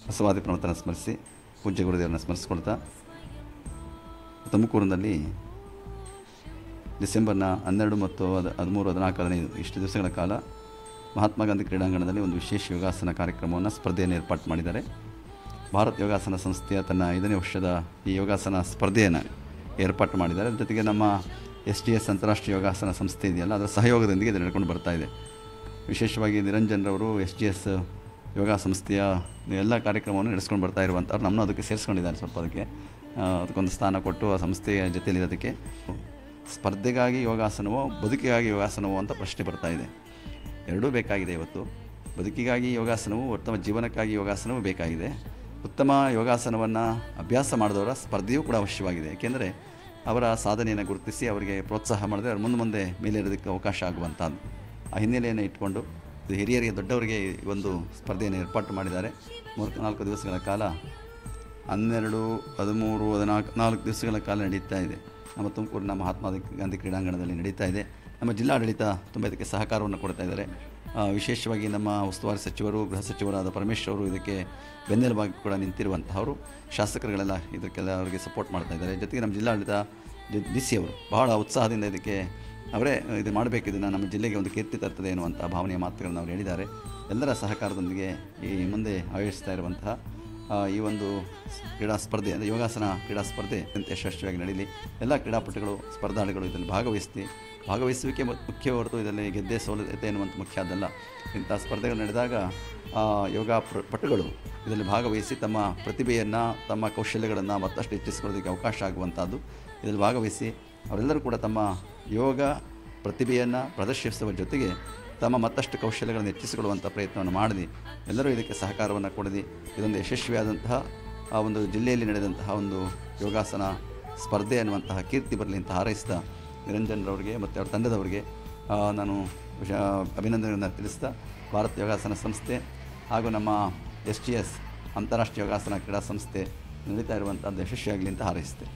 ಬಸವಾದಿ ಪ್ರಮುಖರನ್ನು ಸ್ಮರಿಸಿ ಪೂಜ್ಯ ಗುರುದೇವರನ್ನು ಸ್ಮರಿಸಿಕೊಳ್ತಾ ತುಮಕೂರಿನಲ್ಲಿ ಡಿಸೆಂಬರ್ನ 12 ಮತ್ತು 13, 14, 15 ಇಷ್ಟು ದಿವಸಗಳ ಕಾಲ ಮಹಾತ್ಮ ಗಾಂಧಿ ಕ್ರೀಡಾಂಗಣದಲ್ಲಿ ಒಂದು ವಿಶೇಷ ಯೋಗಾಸನ ಕಾರ್ಯಕ್ರಮವನ್ನು ಸ್ಪರ್ಧೆಯನ್ನು ಏರ್ಪಾಡು ಮಾಡಿದ್ದಾರೆ. ಭಾರತ ಯೋಗಾಸನ ಸಂಸ್ಥೆಯ ತನ್ನ 5ನೇ ವರ್ಷದ ಈ ಯೋಗಾಸನ ಸ್ಪರ್ಧೆಯನ್ನು ಏರ್ಪಾಟು ಮಾಡಿದ್ದಾರೆ. ಅದರ ಜೊತೆಗೆ ನಮ್ಮ STS ಅಂತಾರಾಷ್ಟ್ರೀಯ ಯೋಗಾಸನ ಸಂಸ್ಥೆ ಇದೆಯಲ್ಲ, ಅದರ ಸಹಯೋಗದೊಂದಿಗೆ ಇದು ನಡ್ಕೊಂಡು ಬರ್ತಾ ಇದೆ. ವಿಶೇಷವಾಗಿ ನಿರಂಜನ್ರವರು STS ಯೋಗ ಸಂಸ್ಥೆಯ ಎಲ್ಲ ಕಾರ್ಯಕ್ರಮವನ್ನು ನಡೆಸ್ಕೊಂಡು ಬರ್ತಾ ಇರುವಂಥವ್ರು ನಮ್ಮನ್ನು ಅದಕ್ಕೆ ಸೇರಿಸ್ಕೊಂಡಿದ್ದಾರೆ. ಸ್ವಲ್ಪ ಅದಕ್ಕೊಂದು ಸ್ಥಾನ ಕೊಟ್ಟು ಆ ಸಂಸ್ಥೆಯ ಜೊತೆಯಲ್ಲಿರೋದಕ್ಕೆ ಸ್ಪರ್ಧೆಗಾಗಿ ಯೋಗಾಸನವೋ ಬದುಕಿಗಾಗಿ ಯೋಗಾಸನವೋ ಅಂತ ಪ್ರಶ್ನೆ ಬರ್ತಾ ಇದೆ. ಎರಡೂ ಬೇಕಾಗಿದೆ. ಇವತ್ತು ಬದುಕಿಗಾಗಿ ಯೋಗಾಸನವು, ಉತ್ತಮ ಜೀವನಕ್ಕಾಗಿ ಯೋಗಾಸನವೂ ಬೇಕಾಗಿದೆ. ಉತ್ತಮ ಯೋಗಾಸನವನ್ನು ಅಭ್ಯಾಸ ಮಾಡಿದವರ ಸ್ಪರ್ಧೆಯೂ ಕೂಡ ಅವಶ್ಯವಾಗಿದೆ. ಏಕೆಂದರೆ ಅವರ ಸಾಧನೆಯನ್ನು ಗುರುತಿಸಿ ಅವರಿಗೆ ಪ್ರೋತ್ಸಾಹ ಮಾಡಿದ್ರೆ ಅವ್ರು ಮುಂದೆ ಮೇಲೇರೋದಕ್ಕೆ ಅವಕಾಶ ಆಗುವಂಥದ್ದು. ಆ ಹಿನ್ನೆಲೆಯನ್ನು ಇಟ್ಕೊಂಡು ಹಿರಿಯರಿಗೆ, ದೊಡ್ಡವರಿಗೆ ಈ ಒಂದು ಸ್ಪರ್ಧೆಯನ್ನು ಏರ್ಪಾಟು ಮಾಡಿದ್ದಾರೆ. 3-4 ದಿವಸಗಳ ಕಾಲ 12, 13, 14 ದಿವಸಗಳ ಕಾಲ ನಡೀತಾ ಇದೆ. ನಮ್ಮ ತುಮಕೂರಿನ ಮಹಾತ್ಮ ಗಾಂಧಿ ಕ್ರೀಡಾಂಗಣದಲ್ಲಿ ನಡೀತಾ ಇದೆ. ನಮ್ಮ ಜಿಲ್ಲಾಡಳಿತ ತುಂಬ ಇದಕ್ಕೆ ಸಹಕಾರವನ್ನು ಕೊಡ್ತಾ ಇದ್ದಾರೆ. ವಿಶೇಷವಾಗಿ ನಮ್ಮ ಉಸ್ತುವಾರಿ ಸಚಿವರು, ಗೃಹ ಸಚಿವರಾದ ಪರಮೇಶ್ ಅವರು ಇದಕ್ಕೆ ಬೆನ್ನೆಲುಬಾಗಿ ಕೂಡ ನಿಂತಿರುವಂತಹವರು, ಶಾಸಕರುಗಳೆಲ್ಲ ಇದಕ್ಕೆಲ್ಲ ಅವರಿಗೆ ಸಪೋರ್ಟ್ ಮಾಡ್ತಾ ಇದ್ದಾರೆ. ಜೊತೆಗೆ ನಮ್ಮ ಜಿಲ್ಲಾಡಳಿತ DC ಅವರು ಬಹಳ ಉತ್ಸಾಹದಿಂದ ಇದಕ್ಕೆ ಅವರೇ ಇದು ಮಾಡಬೇಕು, ಇದನ್ನು ನಮ್ಮ ಜಿಲ್ಲೆಗೆ ಒಂದು ಕೀರ್ತಿ ತರ್ತದೆ ಎನ್ನುವಂಥ ಭಾವನೆಯ ಮಾತುಗಳನ್ನು ಅವರು ಹೇಳಿದ್ದಾರೆ. ಎಲ್ಲರ ಸಹಕಾರದೊಂದಿಗೆ ಈ ಮುಂದೆ ಆಯೋಜಿಸ್ತಾ ಇರುವಂತಹ ಈ ಒಂದು ಕ್ರೀಡಾ ಸ್ಪರ್ಧೆ, ಅಂದರೆ ಯೋಗಾಸನ ಕ್ರೀಡಾ ಸ್ಪರ್ಧೆ ಅತ್ಯಂತ ಯಶಸ್ವಿಯಾಗಿ ನಡೀಲಿ. ಎಲ್ಲ ಕ್ರೀಡಾಪಟುಗಳು, ಸ್ಪರ್ಧಾಳುಗಳು ಇದರಲ್ಲಿ ಭಾಗವಹಿಸುವಿಕೆ ಮುಖ್ಯ ಹೊರತು ಇದರಲ್ಲಿ ಗೆದ್ದೆ ಸೋಲತೆ ಎನ್ನುವಂಥ ಮುಖ್ಯ ಅದಲ್ಲ. ಇಂಥ ಸ್ಪರ್ಧೆಗಳು ನಡೆದಾಗ ಯೋಗ ಪಟುಗಳು ಇದರಲ್ಲಿ ಭಾಗವಹಿಸಿ ತಮ್ಮ ಪ್ರತಿಭೆಯನ್ನು, ತಮ್ಮ ಕೌಶಲ್ಯಗಳನ್ನು ಮತ್ತಷ್ಟು ಹೆಚ್ಚಿಸಿಕೊಳ್ಳೋದಕ್ಕೆ ಅವಕಾಶ ಆಗುವಂಥದ್ದು. ಇದರಲ್ಲಿ ಭಾಗವಹಿಸಿ ಅವರೆಲ್ಲರೂ ಕೂಡ ತಮ್ಮ ಯೋಗ ಪ್ರತಿಭೆಯನ್ನು ಪ್ರದರ್ಶಿಸುವ ಜೊತೆಗೆ ತಮ್ಮ ಮತ್ತಷ್ಟು ಕೌಶಲ್ಯಗಳನ್ನು ಹೆಚ್ಚಿಸಿಕೊಳ್ಳುವಂಥ ಪ್ರಯತ್ನವನ್ನು ಮಾಡಿ ಎಲ್ಲರೂ ಇದಕ್ಕೆ ಸಹಕಾರವನ್ನು ಕೊಡಲಿ. ಇದೊಂದು ಯಶಸ್ವಿಯಾದಂತಹ ಆ ಒಂದು ಜಿಲ್ಲೆಯಲ್ಲಿ ನಡೆದಂತಹ ಒಂದು ಯೋಗಾಸನ ಸ್ಪರ್ಧೆ ಅನ್ನುವಂತಹ ಕೀರ್ತಿ ಬರಲಿ ಅಂತ ಹಾರೈಸಿದ ನಿರಂಜನ್ರವರಿಗೆ ಮತ್ತು ಅವರ ತಂಡದವರಿಗೆ ನಾನು ಅಭಿನಂದನೆಯನ್ನು ತಿಳಿಸ್ತಾ, ಭಾರತ ಯೋಗಾಸನ ಸಂಸ್ಥೆ ಹಾಗೂ ನಮ್ಮ STS ಅಂತಾರಾಷ್ಟ್ರೀಯ ಯೋಗಾಸನ ಕ್ರೀಡಾ ಸಂಸ್ಥೆ ನಡೀತಾ ಇರುವಂಥದ್ದು ಯಶಸ್ವಿಯಾಗಲಿ ಅಂತ ಹಾರೈಸಿದೆ.